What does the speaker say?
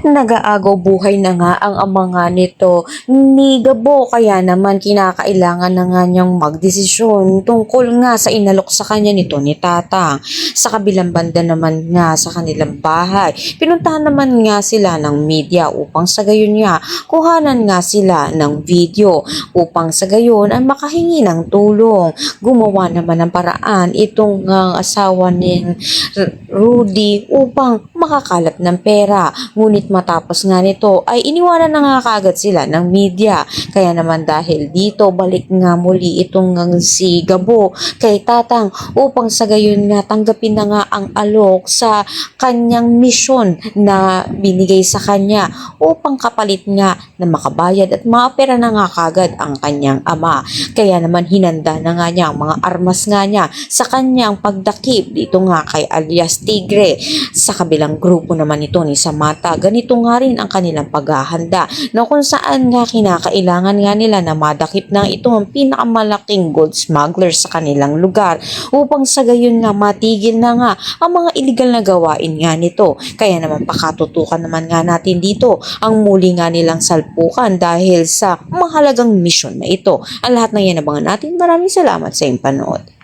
Nag-aagaw buhay na nga ang ama nga nito ni Gabo, kaya naman kinakailangan na nga niyang magdesisyon tungkol nga sa inalok sa kanya nito ni Tatang. Sa kabilang banda naman nga sa kanilang bahay, pinuntahan naman nga sila ng media upang sa gayon nga kuhanan nga sila ng video upang sa gayon ay makahingi ng tulong. Gumawa naman ng paraan itong asawa ni Rudy upang makakalap ng pera. Ngunit matapos nga nito ay iniwanan na nga kaagad sila ng media. Kaya naman dahil dito balik nga muli itong si Gabo kay Tatang upang sa gayon nga tanggapin na nga ang alok sa kanyang misyon na binigay sa kanya upang kapalit nga na makabayad at maopera na nga kagad ang kanyang ama. Kaya naman hinanda na nga niya ang mga armas nga niya sa kanyang pagdakip dito nga kay alias Tigre. Sa kabilang grupo naman ito ni Samantha, ganito nga rin ang kanilang paghahanda na kung saan nga kinakailangan nga nila na madakip na ito ang pinakamalaking gold smuggler sa kanilang lugar upang sa gayon nga matigil na nga ang mga illegal na gawain nga nito. Kaya naman pakatutukan naman nga natin dito ang muli nga nilang salpukan dahil sa mahalagang misyon na ito. Ang lahat ng yan abangan natin. Maraming salamat sa iyong panood.